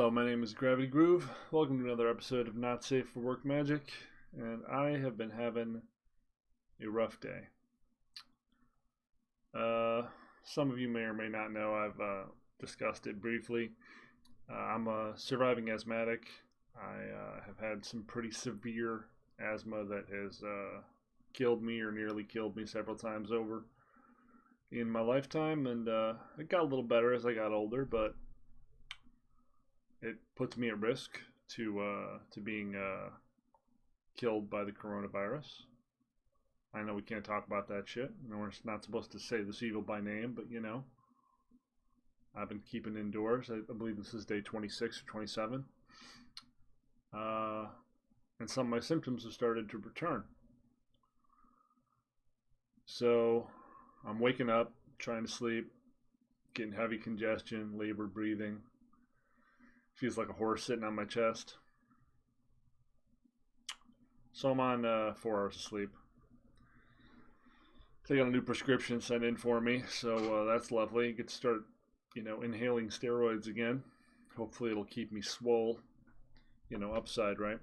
Hello, my name is Gravity Groove. Welcome to another episode of Not Safe for Work Magic, and I have been having a rough day. Some of you may or may not know I've discussed it briefly. I'm a surviving asthmatic. I have had some pretty severe asthma that has killed me or nearly killed me several times over in my lifetime, and it got a little better as I got older, but it puts me at risk to being killed by the coronavirus. I know we can't talk about that shit. We're not supposed to say this evil by name, but you know, I've been keeping indoors. I believe this is day 26 or 27. And some of my symptoms have started to return. So I'm waking up, trying to sleep, getting heavy congestion, labored breathing. Feels like a horse sitting on my chest. So I'm on 4 hours of sleep. They got a new prescription sent in for me, so that's lovely. Get to start, inhaling steroids again. Hopefully it'll keep me swole, upside, right?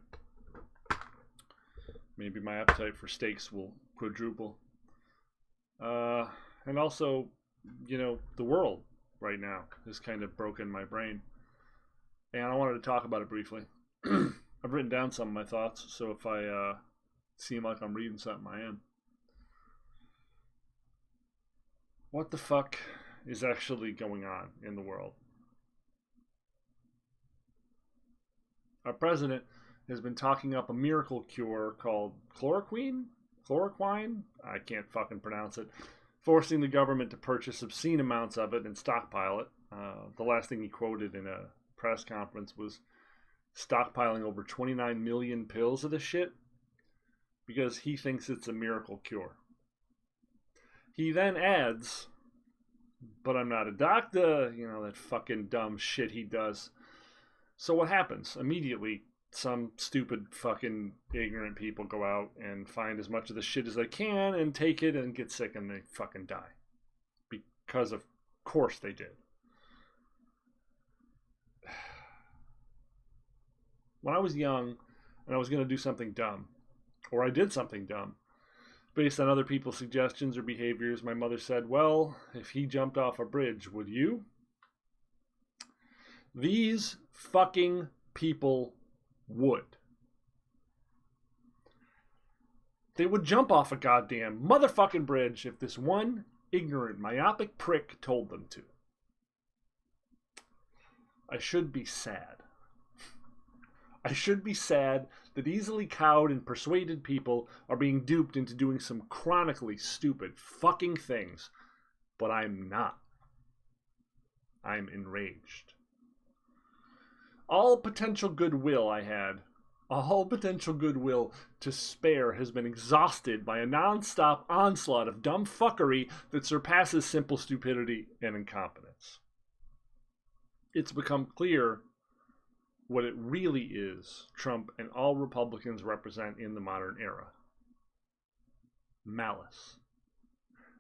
Maybe my appetite for steaks will quadruple. And also, the world right now has kind of broken my brain. And I wanted to talk about it briefly. I've written down some of my thoughts, so if I seem like I'm reading something, I am. What the fuck is actually going on in the world? Our president has been talking up a miracle cure called chloroquine? I can't fucking pronounce it. Forcing the government to purchase obscene amounts of it and stockpile it. The last thing he quoted in a press conference was stockpiling over 29 million pills of this shit because he thinks it's a miracle cure. He then adds, but I'm not a doctor, that fucking dumb shit he does. So what happens? Immediately, some stupid fucking ignorant people go out and find as much of the shit as they can and take it and get sick and they fucking die. Because of course they did. When I was young and I was going to do something dumb, or I did something dumb, based on other people's suggestions or behaviors, my mother said, well, if he jumped off a bridge, would you? These fucking people would. They would jump off a goddamn motherfucking bridge if this one ignorant, myopic prick told them to. I should be sad. I should be sad that easily cowed and persuaded people are being duped into doing some chronically stupid fucking things. But I'm not. I'm enraged. All potential goodwill I had, all potential goodwill to spare has been exhausted by a non-stop onslaught of dumb fuckery that surpasses simple stupidity and incompetence. It's become clear what it really is Trump and all Republicans represent in the modern era. Malice.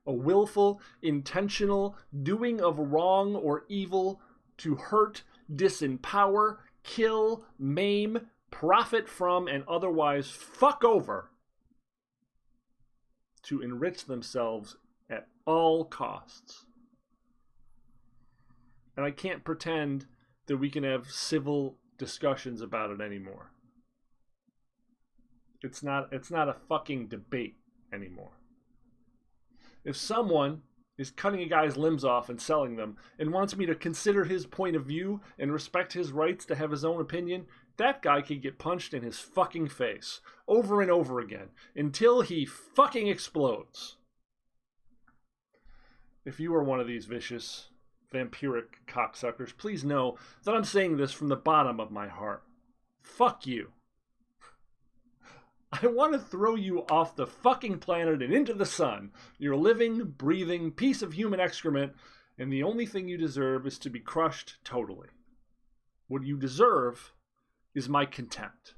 A willful, intentional doing of wrong or evil to hurt, disempower, kill, maim, profit from, and otherwise fuck over to enrich themselves at all costs. And I can't pretend that we can have civil discussions about it anymore. It's not a fucking debate anymore. If someone is cutting a guy's limbs off and selling them and wants me to consider his point of view and respect his rights to have his own opinion, that guy can get punched in his fucking face over and over again until he fucking explodes. If you are one of these vicious, vampiric cocksuckers, please know that I'm saying this from the bottom of my heart. Fuck you. I want to throw you off the fucking planet and into the sun. You're a living, breathing piece of human excrement, and the only thing you deserve is to be crushed totally. What you deserve is my contempt.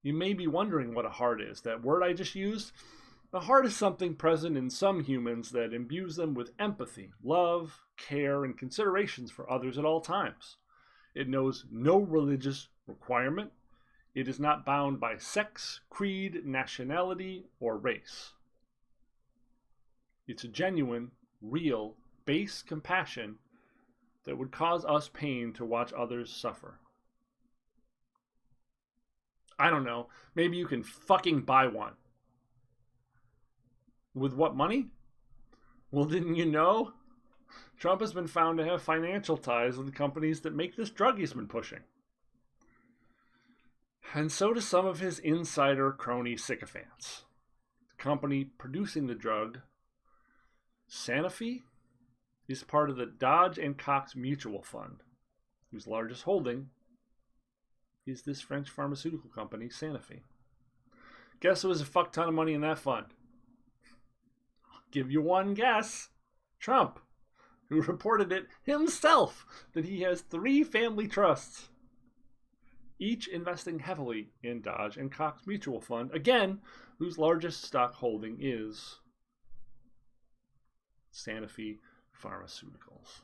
You may be wondering what a heart is. That word I just used? A heart is something present in some humans that imbues them with empathy, love, care, and considerations for others at all times. It knows no religious requirement. It is not bound by sex, creed, nationality, or race. It's a genuine, real, base compassion that would cause us pain to watch others suffer. I don't know. Maybe you can fucking buy one. With what money? Well, didn't you know? Trump has been found to have financial ties with the companies that make this drug he's been pushing. And so do some of his insider crony sycophants. The company producing the drug, Sanofi, is part of the Dodge and Cox Mutual Fund, whose largest holding is this French pharmaceutical company, Sanofi. Guess who has a fuck ton of money in that fund? I'll give you one guess. Trump, who reported it himself that he has 3 family trusts, each investing heavily in Dodge and Cox Mutual Fund, again, whose largest stock holding is Sanofi Pharmaceuticals.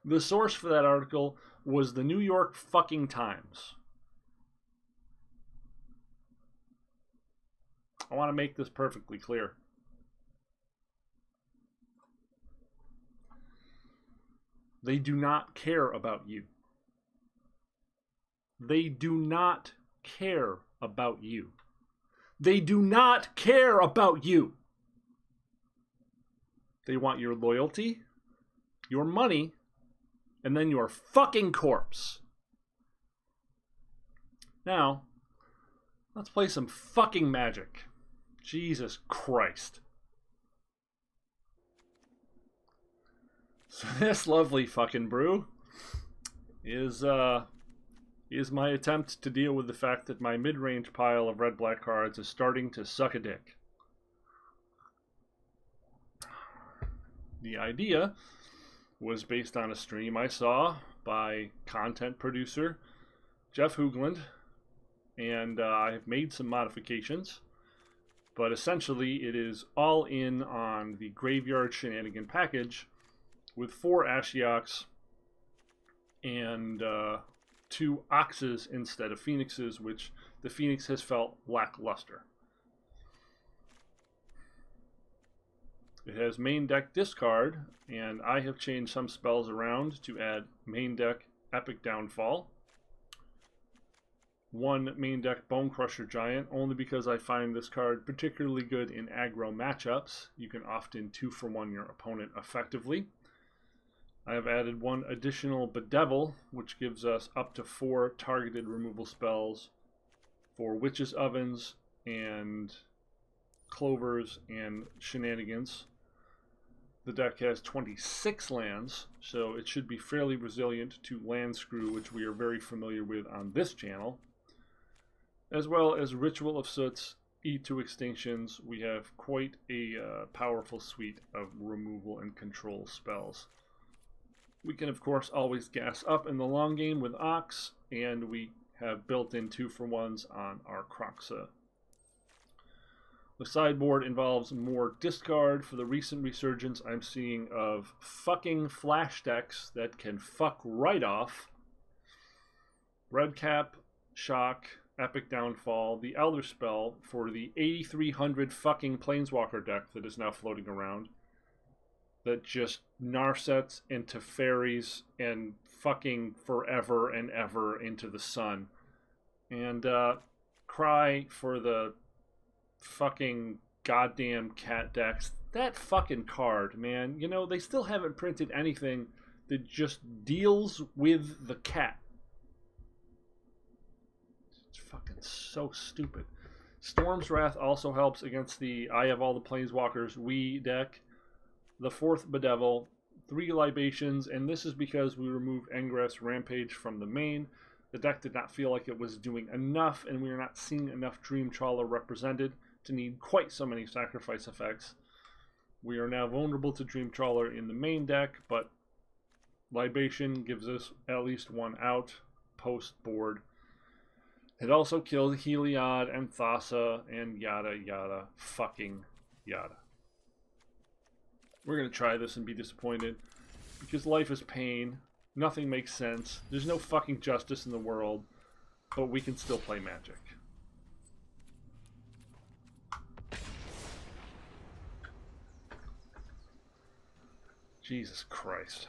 The source for that article was the New York fucking Times. I want to make this perfectly clear. They do not care about you. They do not care about you. They do not care about you. They want your loyalty, your money, and then your fucking corpse. Now, let's play some fucking Magic. Jesus Christ. So this lovely fucking brew is my attempt to deal with the fact that my mid-range pile of red-black cards is starting to suck a dick. The idea was based on a stream I saw by content producer Jeff Hoogland, and I have made some modifications, but essentially it is all in on the Graveyard Shenanigan package with 4 Ashioks and 2 Oxes instead of Phoenixes, which the Phoenix has felt lackluster. It has main deck discard, and I have changed some spells around to add main deck Epic Downfall, 1 main deck Bone Crusher Giant, only because I find this card particularly good in aggro matchups. You can often 2-for-1 your opponent effectively. I have added 1 additional Bedevil, which gives us up to 4 targeted removal spells for Witch's Ovens and Clovers and Shenanigans. The deck has 26 lands, so it should be fairly resilient to Land Screw, which we are very familiar with on this channel. As well as Ritual of Soots, E2 Extinctions. We have quite a powerful suite of removal and control spells. We can, of course, always gas up in the long game with Ox, and we have built-in 2-for-1s on our Croxa. The sideboard involves more discard. For the recent resurgence I'm seeing of fucking flash decks that can fuck right off. Redcap, Shock, Epic Downfall, the Elder Spell for the 8,300 fucking Planeswalker deck that is now floating around. That just Narsets into fairies and fucking forever and ever into the sun. And cry for the fucking goddamn cat decks. That fucking card, man. You know, they still haven't printed anything that just deals with the cat. It's fucking so stupid. Storm's Wrath also helps against the I Have All the Planeswalkers we deck. The 4th Bedevil, 3 Libations, and this is because we removed Engrass Rampage from the main. The deck did not feel like it was doing enough, and we are not seeing enough Dream Trawler represented to need quite so many sacrifice effects. We are now vulnerable to Dream Trawler in the main deck, but Libation gives us at least 1 out post-board. It also killed Heliod and Thassa and yada yada fucking yada. We're going to try this and be disappointed because life is pain, Nothing makes sense. There's no fucking justice in the world, but we can still play Magic. Jesus Christ.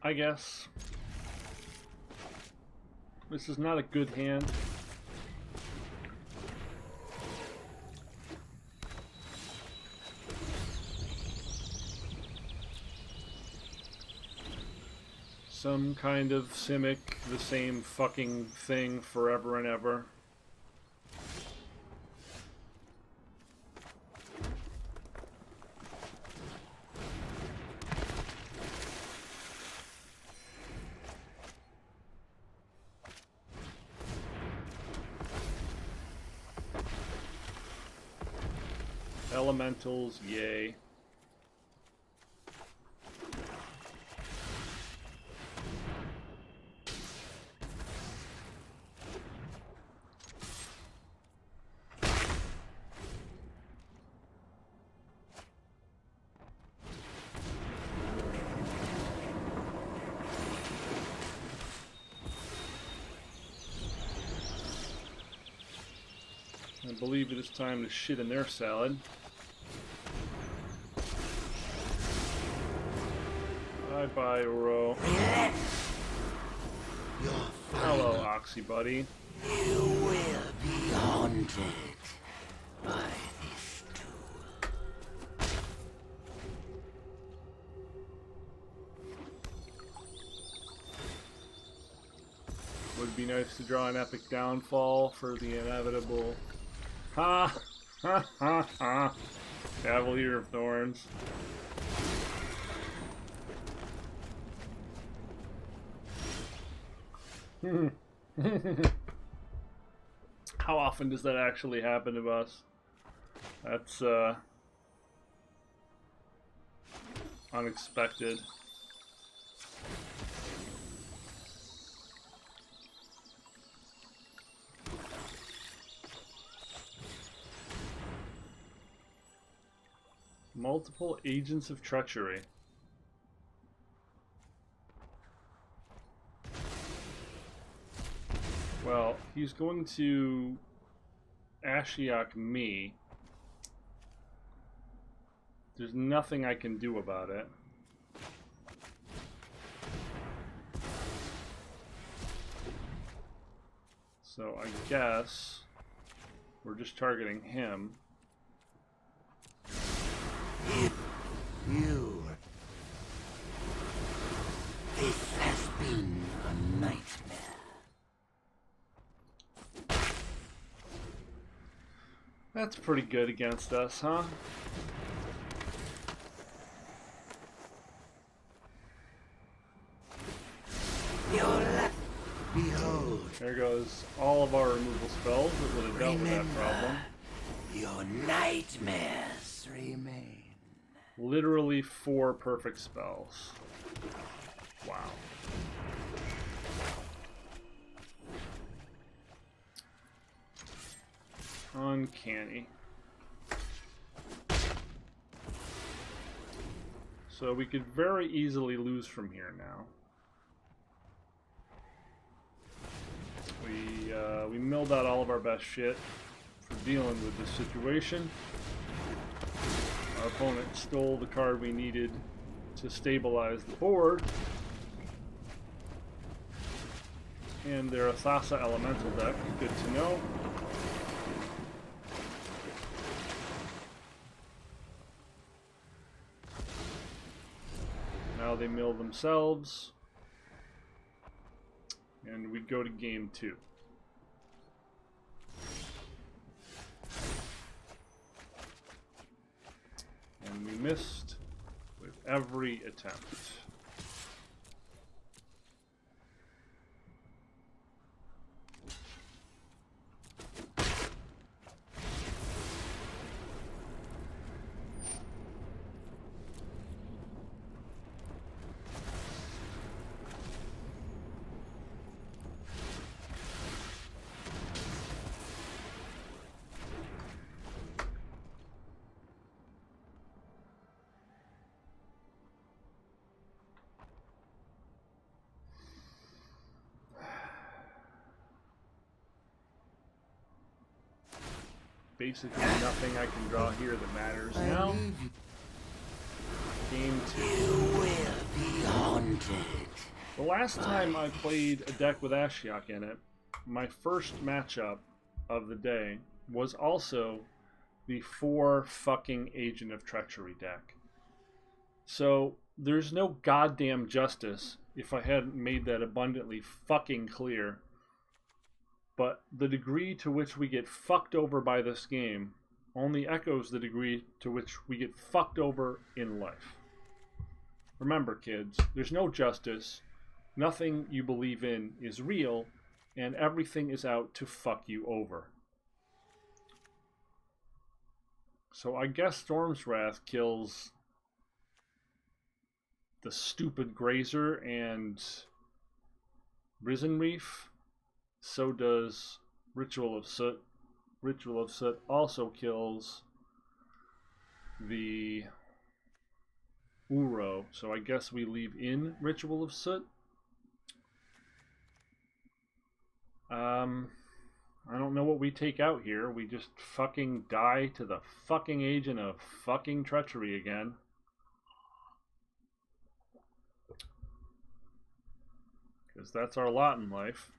I guess this is not a good hand. Some kind of Simic, the same fucking thing forever and ever. Elementals, yay. I believe it is time to shit in their salad. Bye-bye, Uro. Hello, Oxy buddy. You will be haunted by this tool. Would be nice to draw an epic downfall for the inevitable. Ha! Ha ha ha! Cavalier of Thorns. How often does that actually happen to us? That's unexpected. Multiple agents of treachery. Well, he's going to Ashiok me. There's nothing I can do about it. So I guess we're just targeting him. You. This has been a nightmare. That's pretty good against us, huh? Behold. There goes all of our removal spells that would have dealt with that problem. Your nightmares remain. Literally 4 perfect spells. Wow. Uncanny. So we could very easily lose from here now. We milled out all of our best shit for dealing with this situation. Our opponent stole the card we needed to stabilize the board. And their Asasa Elemental deck, good to know. Now they mill themselves. And we go to game 2. And we missed with every attempt. Basically nothing I can draw here that matters now. Game 2. You will be haunted. The last time I played a deck with Ashiok in it, my first matchup of the day was also the 4 fucking Agent of Treachery deck. So there's no goddamn justice if I hadn't made that abundantly fucking clear. But the degree to which we get fucked over by this game only echoes the degree to which we get fucked over in life. Remember, kids, there's no justice, nothing you believe in is real, and everything is out to fuck you over. So I guess Storm's Wrath kills the stupid Grazer and Risen Reef. So does Ritual of Soot. Ritual of Soot also kills the Uro. So I guess we leave in Ritual of Soot. I don't know what we take out here. We just fucking die to the fucking Agent of fucking Treachery again. Because that's our lot in life.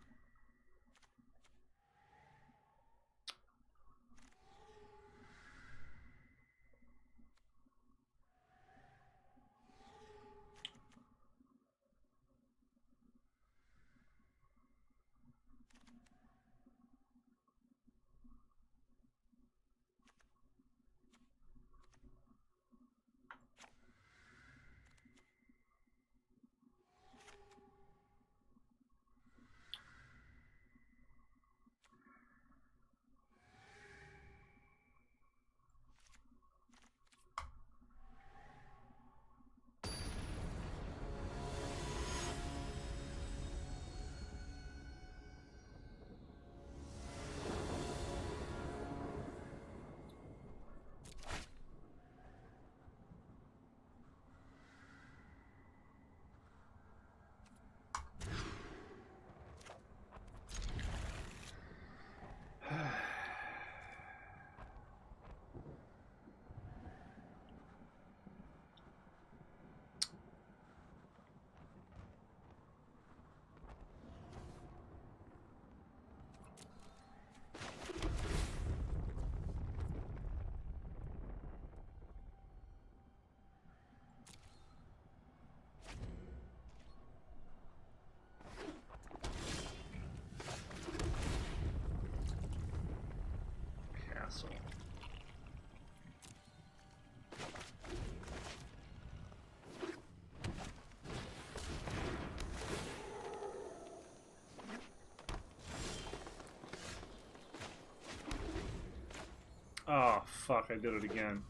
Oh, fuck, I did it again.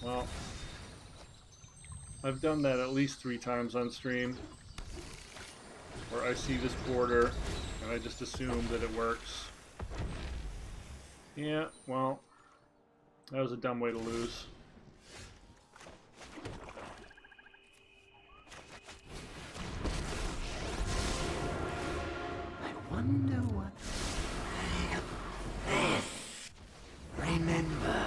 Well, I've done that at least 3 times on stream, where I see this border, and I just assume that it works. Yeah, well, that was a dumb way to lose. I wonder what this. Remember,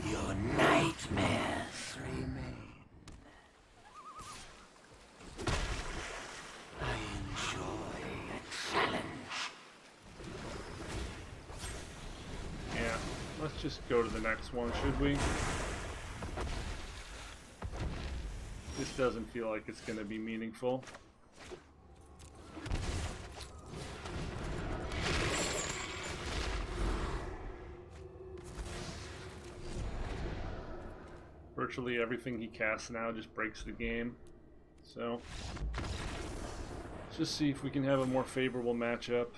your nightmares remain. I enjoy a challenge. Yeah, let's just go to the next one, should we? This doesn't feel like it's going to be meaningful. Virtually everything he casts now just breaks the game. So, let's just see if we can have a more favorable matchup.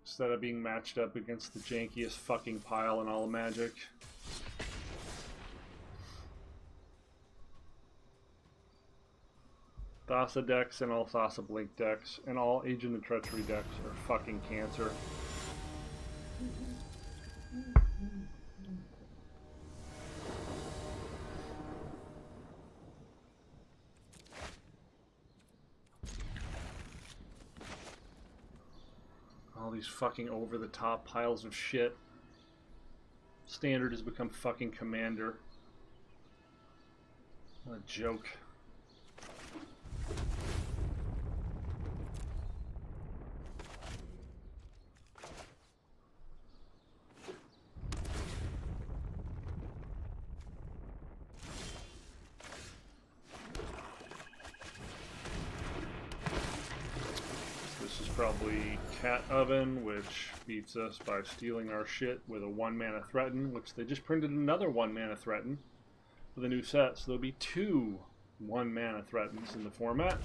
Instead of being matched up against the jankiest fucking pile in all of Magic. Thassa decks and all Thassa Blink decks and all Agent of Treachery decks are fucking cancer. All these fucking over-the-top piles of shit. Standard has become fucking Commander. What a joke. Probably Cat Oven, which beats us by stealing our shit with a 1-mana Threaten, which they just printed another 1-mana Threaten for the new set, so there'll be 2 1-mana Threatens in the format.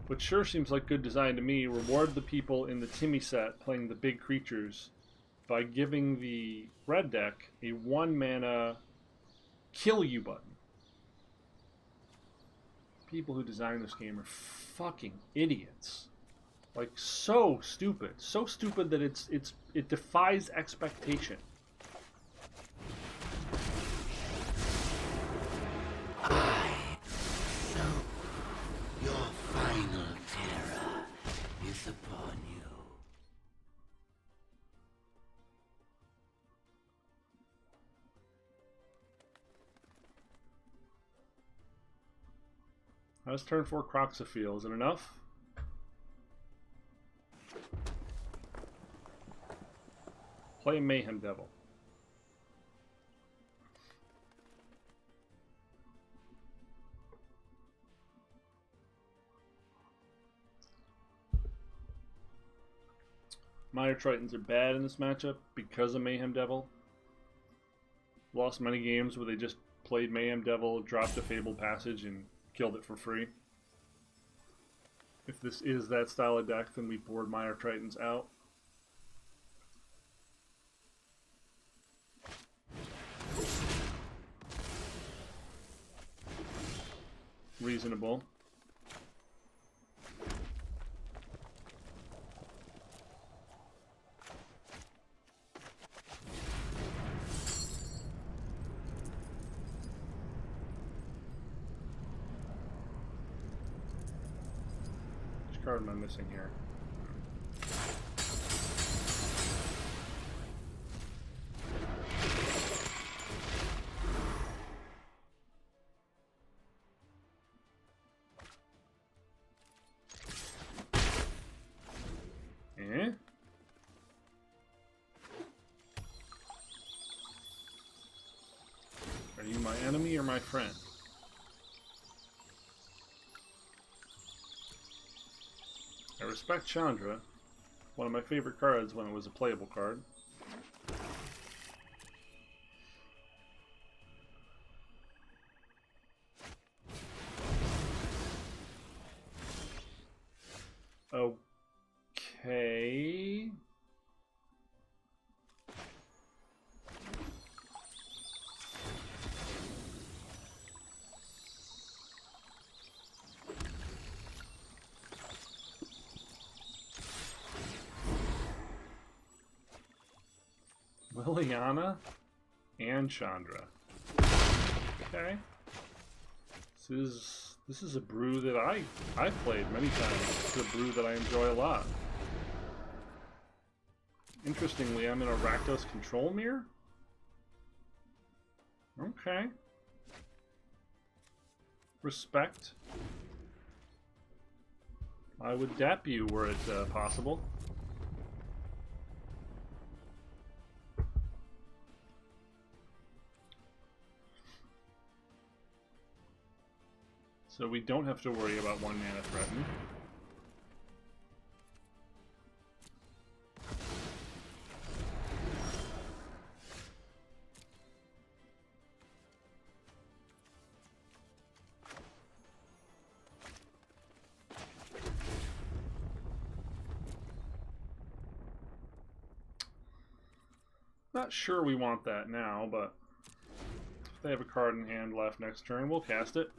Which sure seems like good design to me. Reward the people in the Timmy set playing the big creatures by giving the red deck a 1-mana kill you button. People who designed this game are fucking idiots. Like, so stupid that it defies expectation. I so your final terror is upon you. How's turn 4 Croxophiel? Is it enough? Play Mayhem Devil. Minor Tritons are bad in this matchup because of Mayhem Devil. Lost many games where they just played Mayhem Devil, dropped a Fabled Passage, and killed it for free. If this is that style of deck, then we board Minor Tritons out. Reasonable. Which card am I missing here? Are you my enemy or my friend? I respect Chandra, one of my favorite cards when it was a playable card. Okay. Liliana and Chandra. Okay. This is a brew that I've played many times. It's a brew that I enjoy a lot. Interestingly, I'm in a Rakdos Control Mirror. Okay. Respect. I would dap you were it possible. So we don't have to worry about 1-mana Threaten. Not sure we want that now, but if they have a card in hand left next turn, we'll cast it.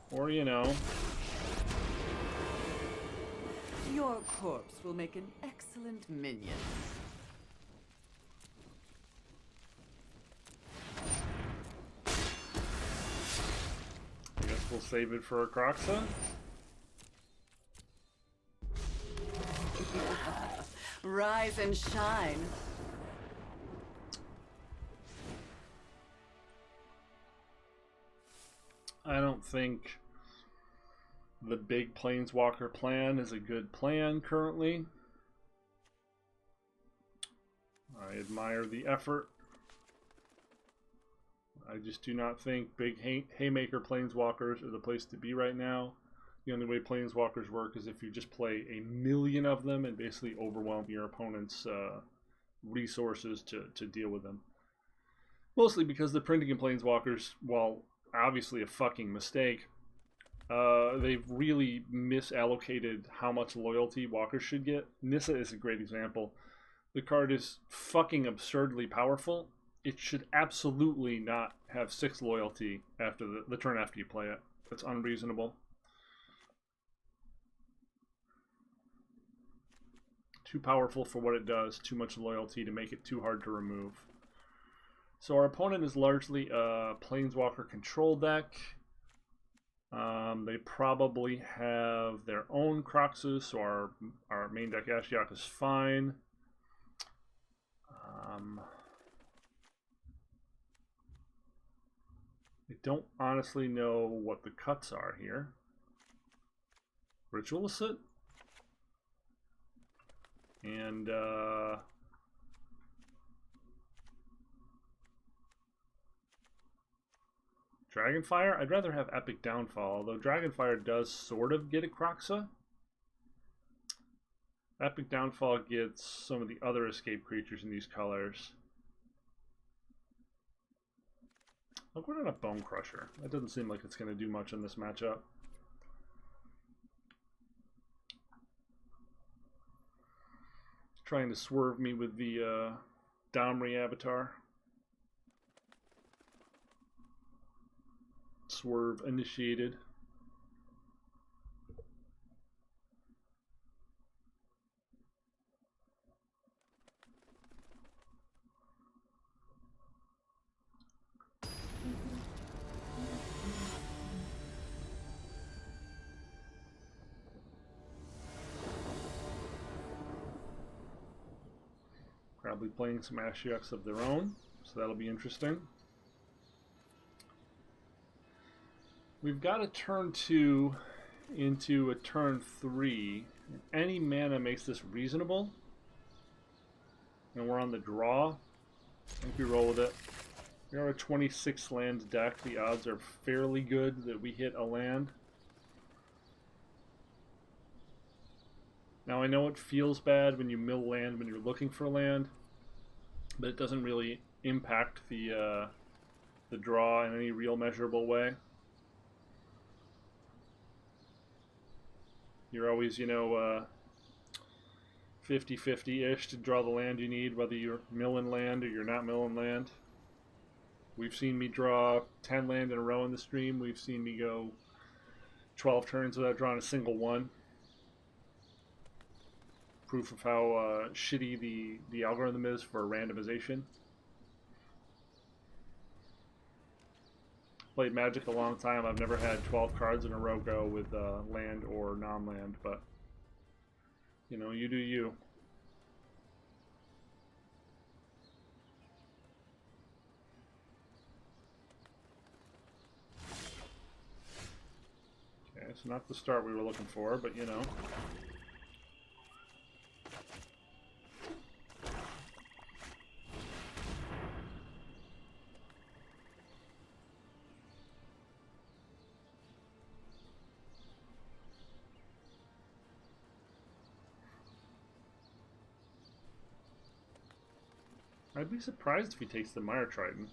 Or, you know... Your corpse will make an excellent minion. I guess we'll save it for a Croxa. Rise and shine. I don't think the big Planeswalker plan is a good plan currently. I admire the effort. I just do not think big Haymaker Planeswalkers are the place to be right now. The only way Planeswalkers work is if you just play a million of them and basically overwhelm your opponent's resources to deal with them. Mostly because the printing in Planeswalkers, while obviously a fucking mistake, they've really misallocated how much loyalty walkers should get. Nissa is a great example. The card is fucking absurdly powerful. It should absolutely not have 6 loyalty after the turn after you play it. That's unreasonable. Too powerful for what it does. Too much loyalty to make it too hard to remove. So our opponent is largely a Planeswalker control deck. They probably have their own Croxus, so our main deck Ashiok is fine. I don't honestly know what the cuts are here. Ritualicit? And Dragonfire? I'd rather have Epic Downfall, although Dragonfire does sort of get a Croxa. Epic Downfall gets some of the other escape creatures in these colors. I'll go down a Bone Crusher. That doesn't seem like it's going to do much in this matchup. Trying to swerve me with the Domri avatar. Swerve initiated. Probably playing some Ashioks of their own, so that'll be interesting. We've got a turn 2 into a turn 3. Any mana makes this reasonable. And we're on the draw. I think we roll with it. We are a 26 land deck. The odds are fairly good that we hit a land. Now I know it feels bad when you mill land when you're looking for land, but it doesn't really impact the draw in any real measurable way. You're always, you know, 50-50-ish to draw the land you need, whether you're milling land or you're not milling land. We've seen me draw 10 land in a row in the stream. We've seen me go 12 turns without drawing a single one. Proof of how shitty the algorithm is for randomization. Played Magic a long time. I've never had 12 cards in a row go with land or non-land, but you know, you do you. Okay, it's not the start we were looking for, but you know. I'd be surprised if he takes the Mire Triton.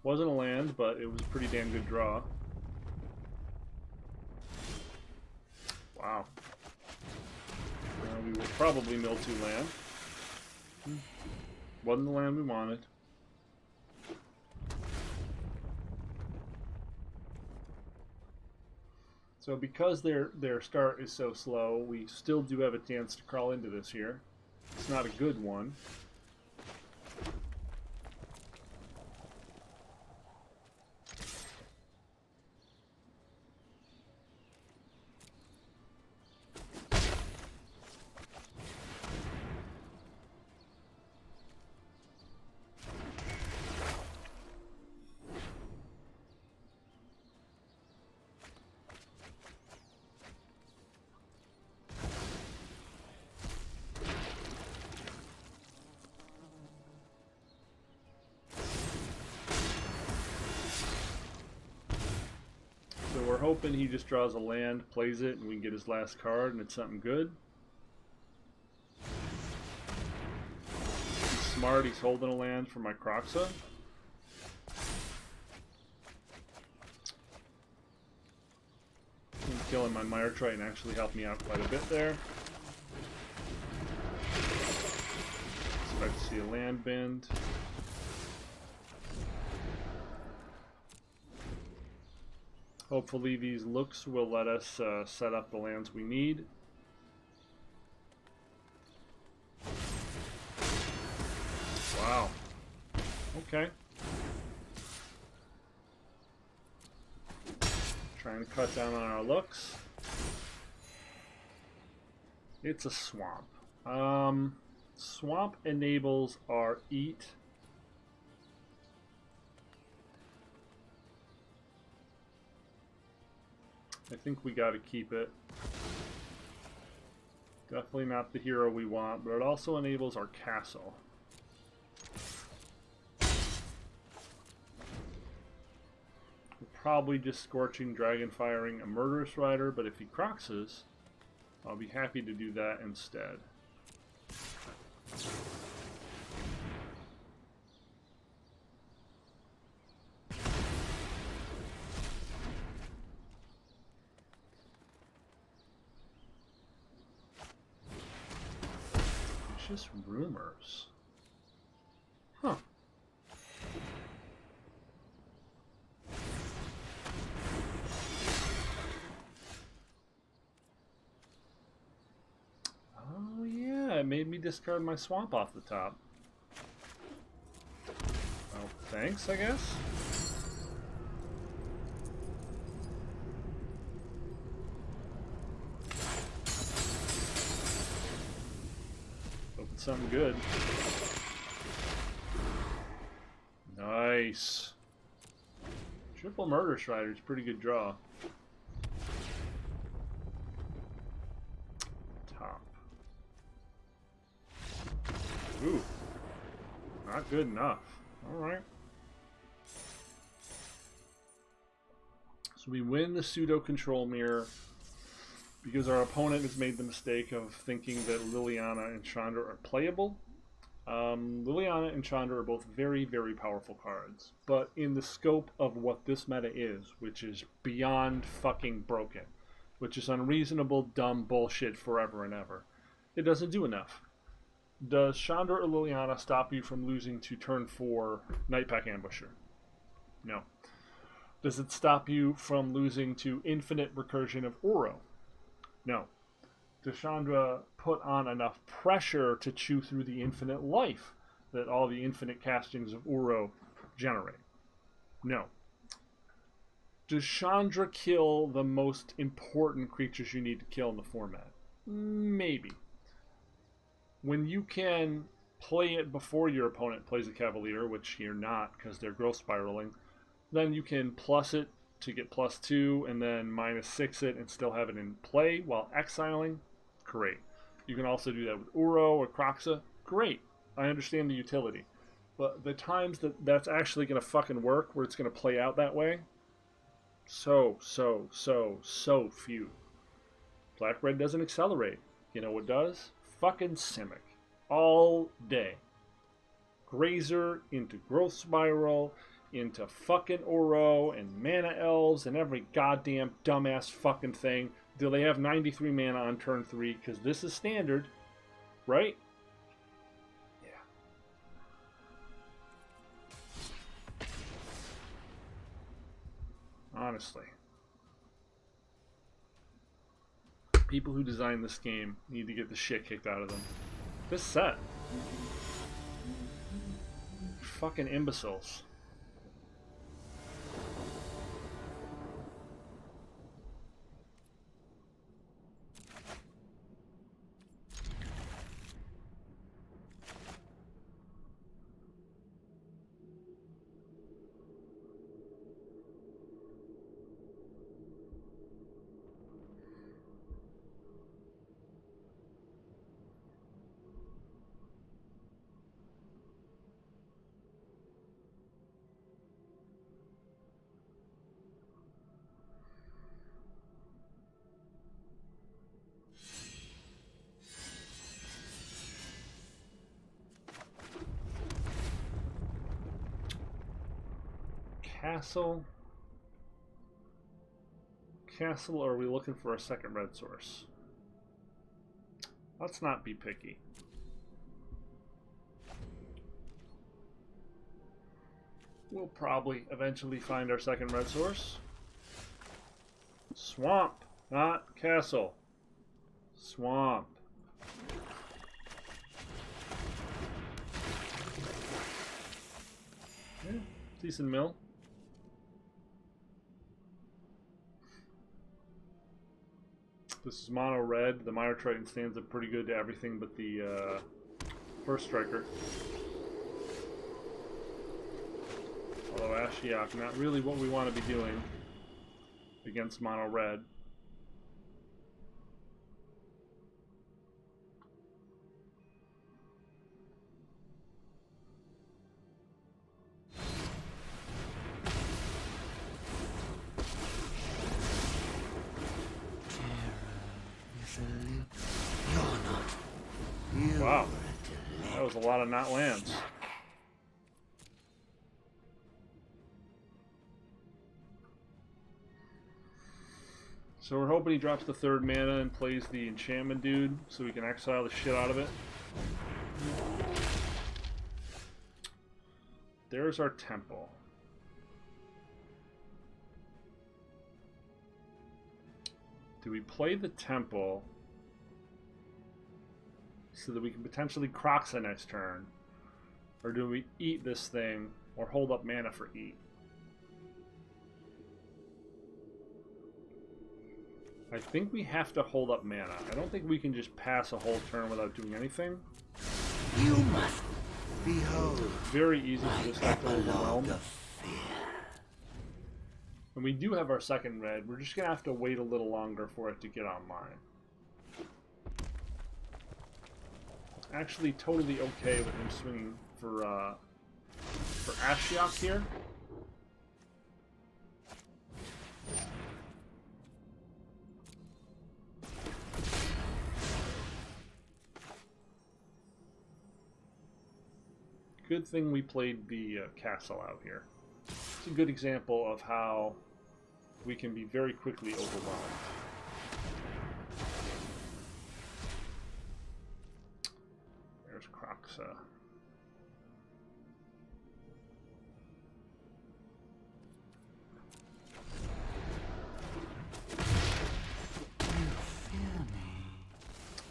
Wasn't a land, but it was a pretty damn good draw. Wow. We will probably mill 2 land. Wasn't the land we wanted. So because their start is so slow, we still do have a chance to crawl into this here. It's not a good one. So we're hoping he just draws a land, plays it, and we can get his last card, and it's something good. He's smart, he's holding a land for my Croxa. Killing my Mire Triton actually helped me out quite a bit there. Expect to see a land bend. Hopefully these looks will let us set up the lands we need. Wow. Okay. Trying to cut down on our looks. It's a swamp. Swamp enables our eat. I think we got to keep it. Definitely not the hero we want, but it also enables our castle. We're probably just scorching, dragon firing a murderous rider, but if he Croxes, I'll be happy to do that instead. Just rumors. Huh. Oh yeah, it made me discard my swamp off the top. Oh, thanks, I guess. Something good. Nice. Triple Murder Strider is a pretty good draw. Top. Ooh. Not good enough. Alright. So we win the pseudo control mirror because our opponent has made the mistake of thinking that Liliana and Chandra are playable. Liliana and Chandra are both very, very powerful cards. But in the scope of what this meta is, which is beyond fucking broken, which is unreasonable, dumb bullshit forever and ever, it doesn't do enough. Does Chandra or Liliana stop you from losing to turn 4 Nightpack Ambusher? No. Does it stop you from losing to infinite recursion of Uro? No. Does Chandra put on enough pressure to chew through the infinite life that all the infinite castings of Uro generate? No. Does Chandra kill the most important creatures you need to kill in the format? Maybe. When you can play it before your opponent plays a Cavalier, which you're not because they're growth spiraling, then you can plus it to get +2 and then -6 it and still have it in play while exiling. Great. You can also do that with Uro or Croxa. Great. I understand the utility. But the times that that's actually going to fucking work, where it's going to play out that way, so few. Black-Red doesn't accelerate. You know what does? Fucking Simic. All day. Grazer into Growth Spiral. into fucking Oro and mana elves and every goddamn dumbass fucking thing. Do they have 93 mana on turn 3? Because this is standard, right? Yeah. Honestly. People who designed this game need to get the shit kicked out of them. This set. Fucking imbeciles. Castle. Castle, or are we looking for a second red source? Let's not be picky. We'll probably eventually find our second red source. Swamp, not castle. Swamp. Yeah, decent mill. This is mono red. The Minor Triton stands up pretty good to everything but the first striker. Although Ashiok, not really what we want to be doing against mono red. Wow, that was a lot of not lands. So we're hoping he drops the third mana and plays the enchantment dude so we can exile the shit out of it. There's our temple. Do we play the temple so that we can potentially Croxa next turn? Or do we eat this thing or hold up mana for eat? I think we have to hold up mana. I don't think we can just pass a whole turn without doing anything. You must behold. Very easy for this deck to overwhelm. And we do have our second red. We're just going to have to wait a little longer for it to get online. Actually totally okay with him swinging for Ashiok here. Good thing we played the castle out here. It's a good example of how we can be very quickly overwhelmed. There's Croxa.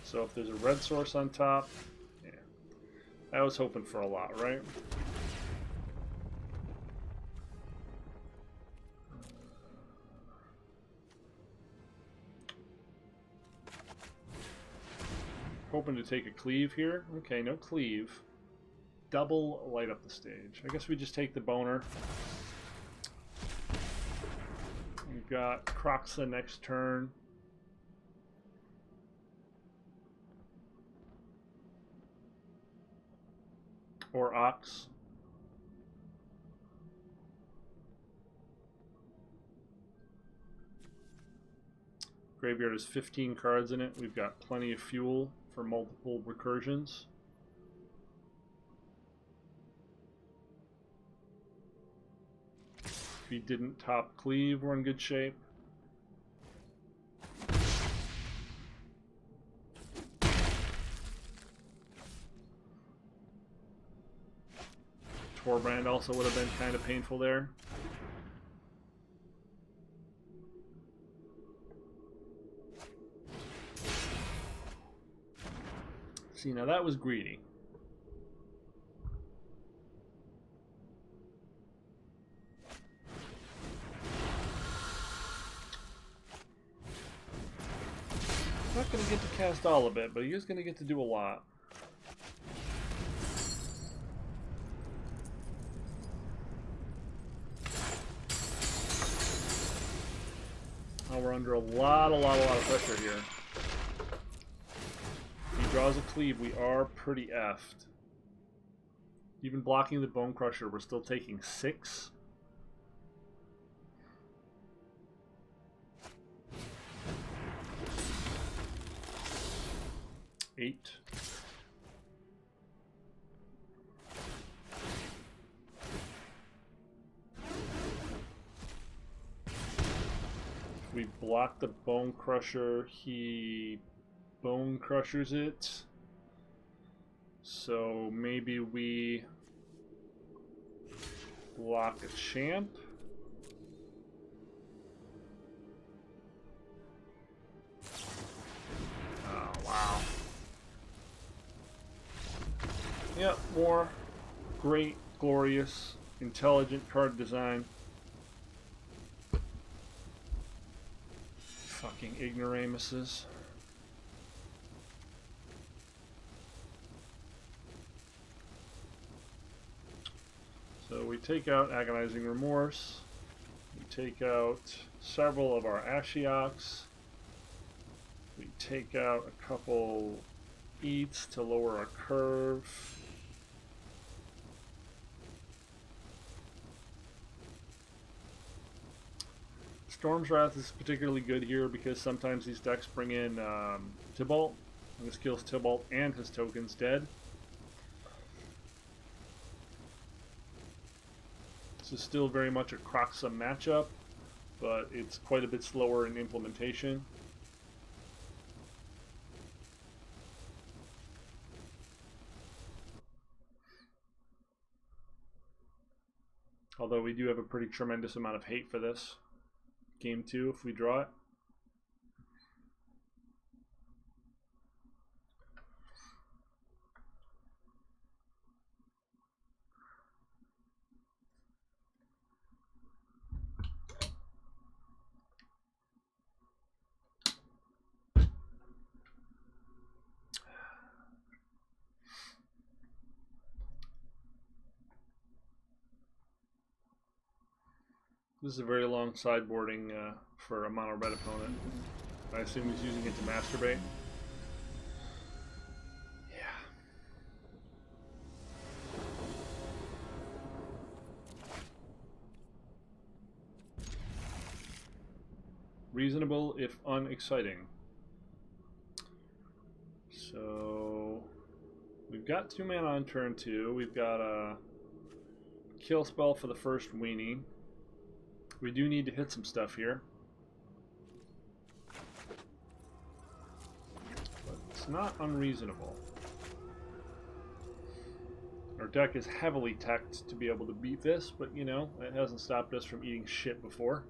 So if there's a red source on top, yeah. I was hoping for a lot, right? Hoping to take a cleave here. Okay, no cleave. Double light up the stage. I guess we just take the boner. We've got Croxa next turn. Or Ox. Graveyard has 15 cards in it. We've got plenty of fuel for multiple recursions. If he didn't top cleave, we're in good shape. Torbrand also would have been kind of painful there. See, now that was greedy. Not going to get to cast all of it, but he is going to get to do a lot. Now we're under a lot of pressure here. If he draws a cleave, we are pretty effed. Even blocking the Bone Crusher, we're still taking 6. Eight. If we block the Bone Crusher, he Bone Crushers it. So maybe we block a champ. Oh, wow. Yep, more great, glorious, intelligent card design. Fucking ignoramuses. So we take out Agonizing Remorse. We take out several of our Ashioks. We take out a couple Eats to lower our curve. Storm's Wrath is particularly good here because sometimes these decks bring in Tybalt, and this kills Tybalt and his tokens dead. This is still very much a Croxum matchup, but it's quite a bit slower in implementation. Although we do have a pretty tremendous amount of hate for this. Game 2 if we draw it. This is a very long sideboarding for a mono red opponent. I assume he's using it to masturbate. Yeah. Reasonable if unexciting. So we've got 2 mana on turn 2. We've got a kill spell for the first weenie. We do need to hit some stuff here. But it's not unreasonable. Our deck is heavily teched to be able to beat this, but you know, it hasn't stopped us from eating shit before.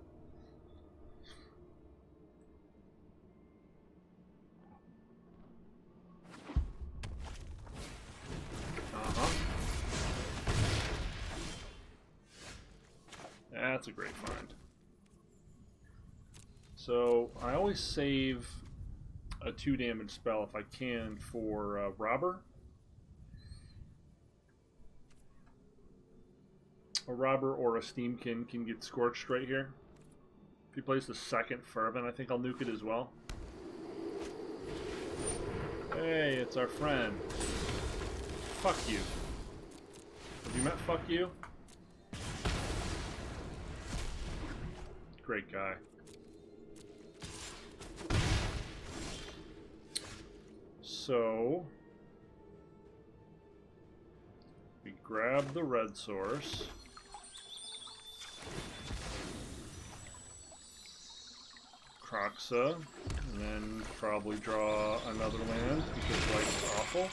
That's a great find. So I always save a 2 damage spell if I can for Robber. A Robber or a Steamkin can get scorched right here. If he plays the second Fervent, I think I'll nuke it as well. Hey, it's our friend. Fuck you. Have you met fuck you? Great guy. So we grab the red source. Kroxa, and then probably draw another land because white is awful.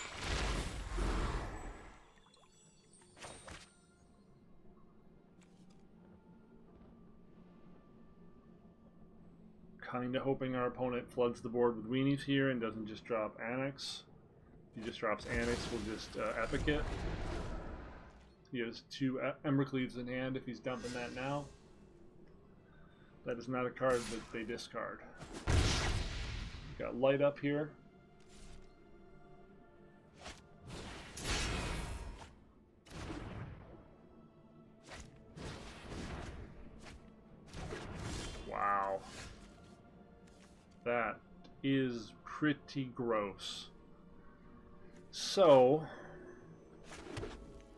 Kinda hoping our opponent floods the board with weenies here and doesn't just drop Annex. If he just drops Annex, we'll just epic it. He has 2 Embercleaves in hand if he's dumping that now. That is not a card that they discard. We've got light up here. Wow. That is pretty gross. So,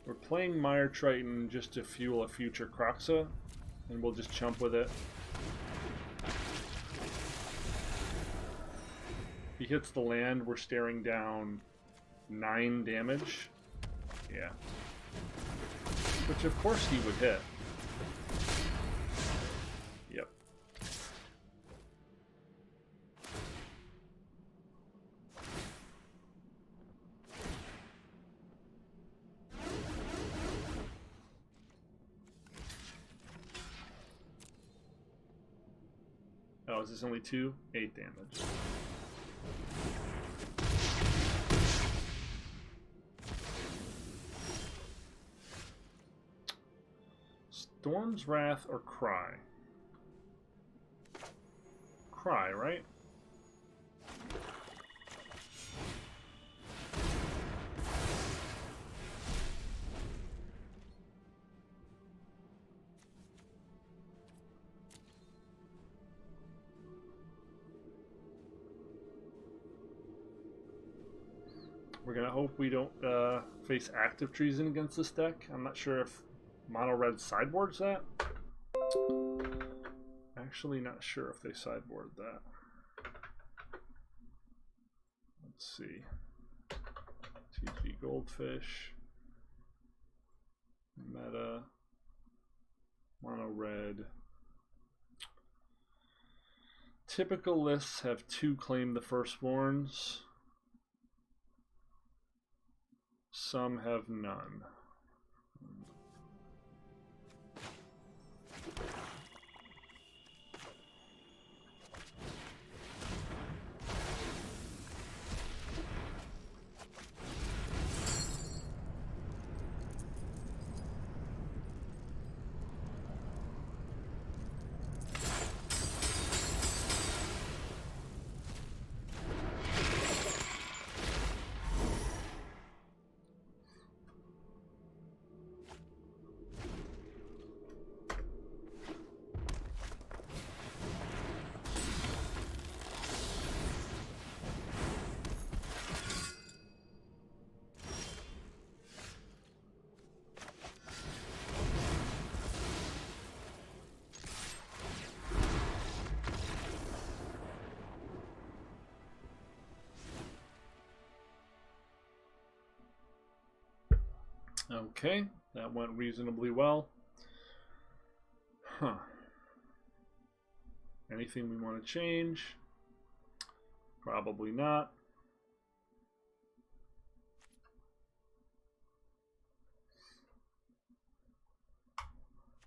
we're playing Mire Triton just to fuel a future Kroxa, and we'll just chump with it. If he hits the land, we're staring down 9 damage. Yeah. Which of course he would hit. Yep. Oh, is this only 2? 8 damage. Storm's Wrath or Cry? Cry, right? We're gonna hope we don't face active treason against this deck. I'm not sure if mono red sideboards that. Actually, not sure if they sideboard that. Let's see. TG Goldfish. Meta. Mono red. Typical lists have 2 Claim the Firstborns. Some have none. Okay, that went reasonably well. Huh. Anything we want to change? Probably not.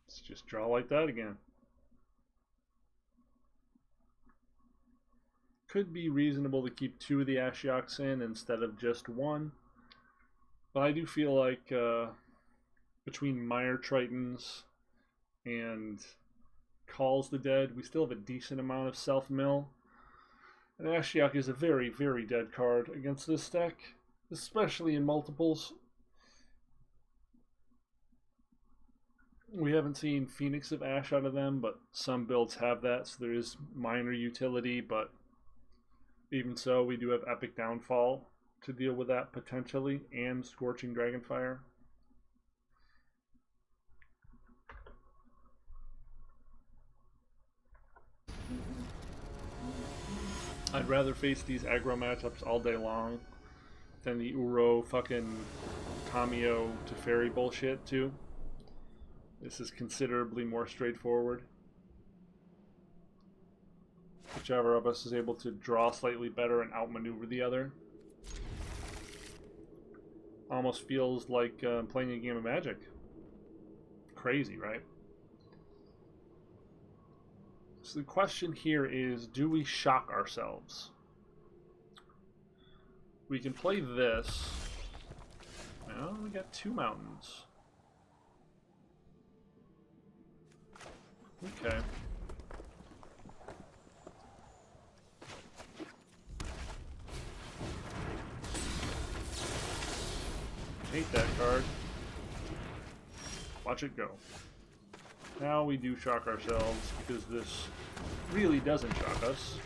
Let's just draw like that again. Could be reasonable to keep 2 of the Ashioks in instead of just 1. But I do feel like between Mire Tritons and Calls the Dead, we still have a decent amount of self-mill. And Ashiok is a very, very dead card against this deck, especially in multiples. We haven't seen Phoenix of Ash out of them, but some builds have that, so there is minor utility, but even so, we do have Epic Downfall to deal with that potentially, and Scorching Dragonfire. I'd rather face these aggro matchups all day long than the Uro fucking Kamio to Fairy bullshit too. This is considerably more straightforward. Whichever of us is able to draw slightly better and outmaneuver the other. Almost feels like playing a game of Magic. Crazy, right? So the question here is, do we shock ourselves? We can play this. Well, we got 2 mountains. Okay. Hate that card. Watch it go. Now we do shock ourselves because this really doesn't shock us.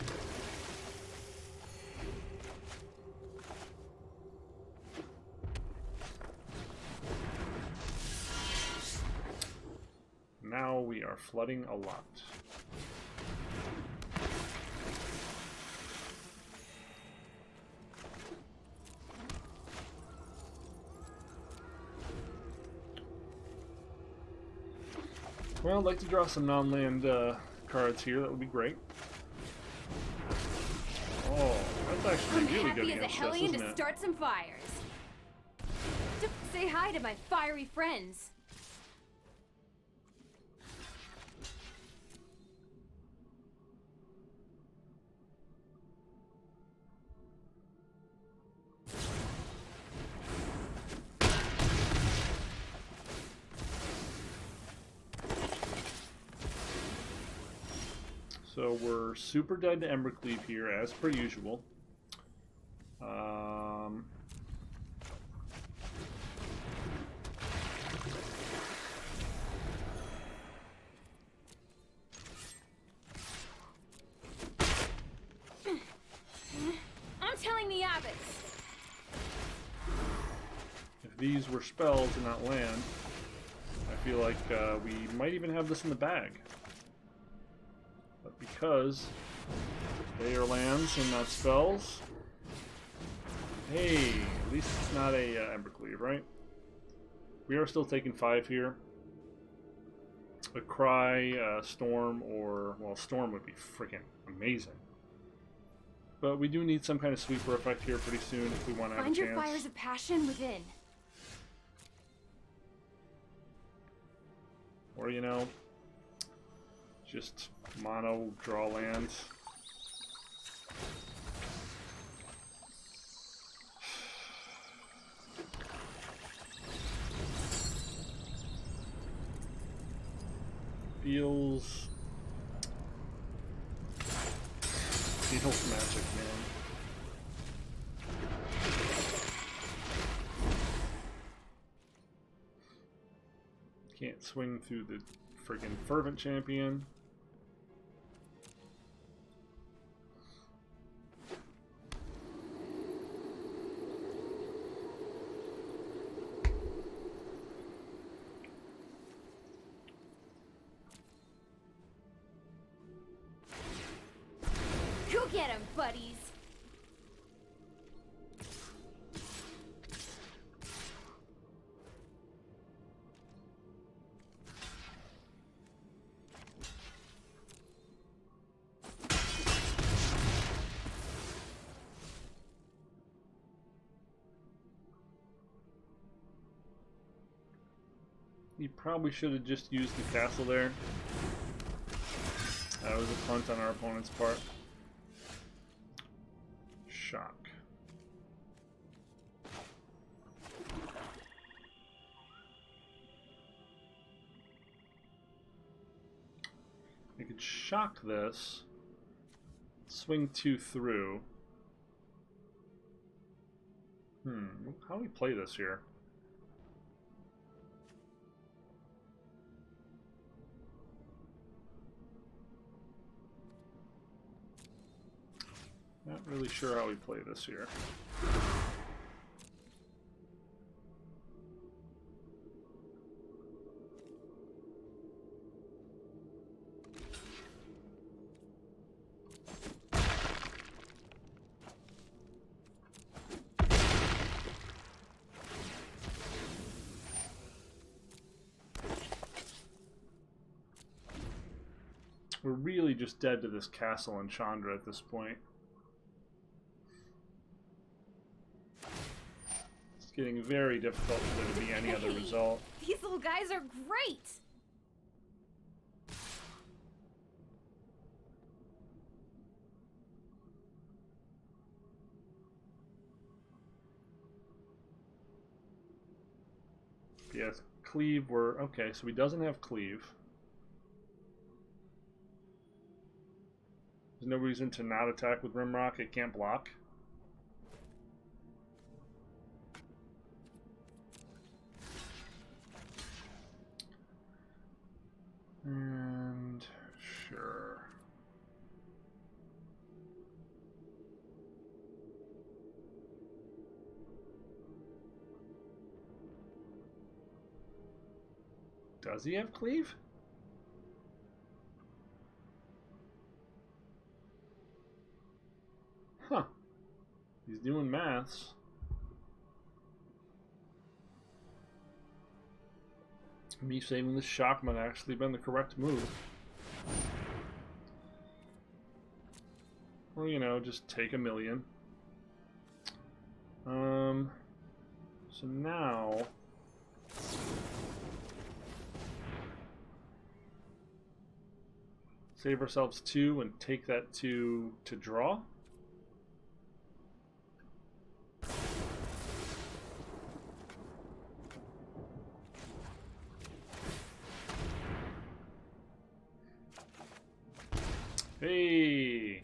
Now we are flooding a lot. Well, I'd like to draw some non-land cards here. That would be great. Oh, that's actually really good against us, isn't it? I'm happy as a hellion to start some fires. Say hi to my fiery friends. So we're super dead to Embercleave here, as per usual. I'm telling the abbots. If these were spells and not land, I feel like we might even have this in the bag. But because they are lands and not spells, hey, at least it's not a Embercleave, right? We are still taking 5 here. A Cry, Storm, or, well, Storm would be freaking amazing. But we do need some kind of sweeper effect here pretty soon if we want to have a chance. Find your fires of passion within. Or, you know, just mono draw lands. Feels magic, man. Can't swing through the friggin' Fervent Champion. Go get 'em, buddies. You probably should have just used the castle there. That was a punt on our opponent's part. Shock. I could shock this, swing 2 through. How do we play this here? Not really sure how we play this here. We're really just dead to this castle and Chandra at this point. It's getting very difficult for there to be any other result. These little guys are great! Yes, cleave, we're... Okay, so he doesn't have cleave. There's no reason to not attack with Rimrock. It can't block. And... sure. Does he have cleave? Huh. He's doing maths. Me saving this shock might actually been the correct move. Or, you know, just take a million. So now... save ourselves 2 and take that to draw. Hey.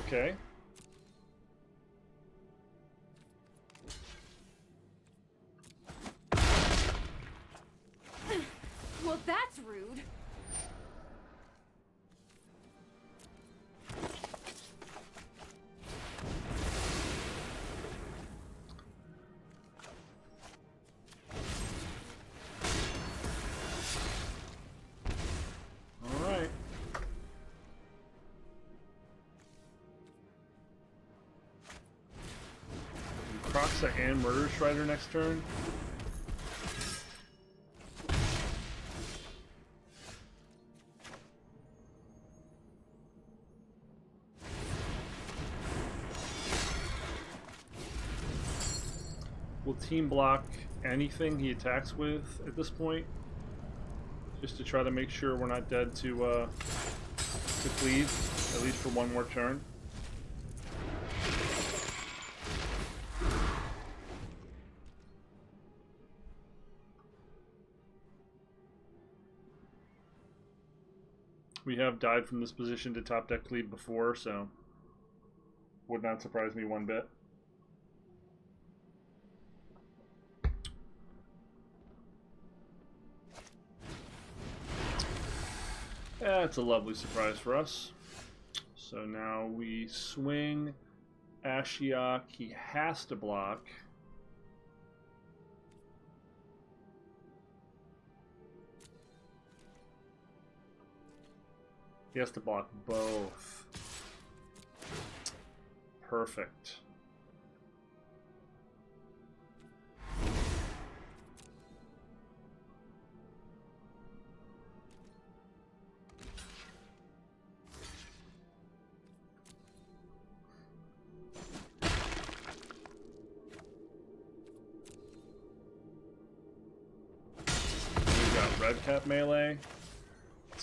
Okay. Well, that's rude. All right. Croxa and Murder Strider next turn. Will team block anything he attacks with at this point, just to try to make sure we're not dead to cleave, at least for one more turn. We have died from this position to top deck cleave before, so would not surprise me one bit. That's a lovely surprise for us. So now we swing Ashiok. He has to block. He has to block both. Perfect. We've got red cap melee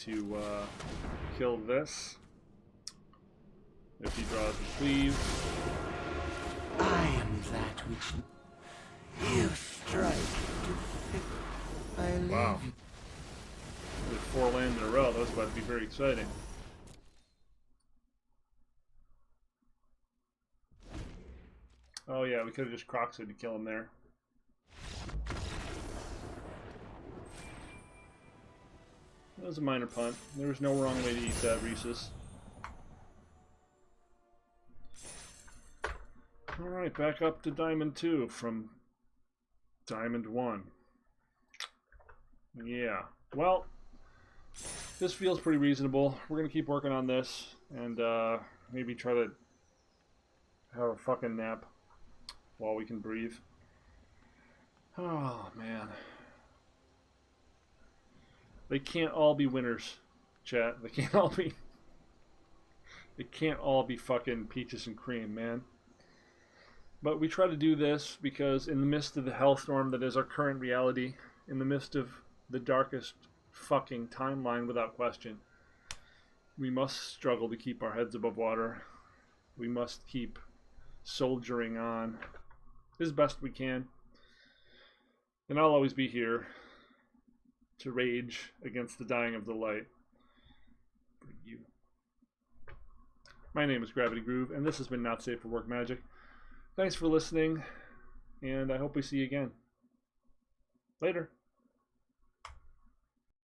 to kill this. If he draws the cleave. I am that which you strike to fit my living. Wow. With 4 lands in a row, that was about to be very exciting. Oh yeah, we could have just Croxed to kill him there. That was a minor punt. There was no wrong way to eat that, Rhesus. Alright. Alright, back up to Diamond 2 from Diamond 1. Yeah, well, this feels pretty reasonable. We're going to keep working on this and maybe try to have a fucking nap while we can breathe. Oh, man. They can't all be winners, chat. They can't all be... They can't all be fucking peaches and cream, man. But we try to do this because in the midst of the hellstorm that is our current reality, in the midst of the darkest fucking timeline without question, we must struggle to keep our heads above water. We must keep soldiering on as best we can. And I'll always be here to rage against the dying of the light for you. My name is Gravity Groove, and this has been Not Safe for Work Magic. Thanks for listening, and I hope we see you again. Later.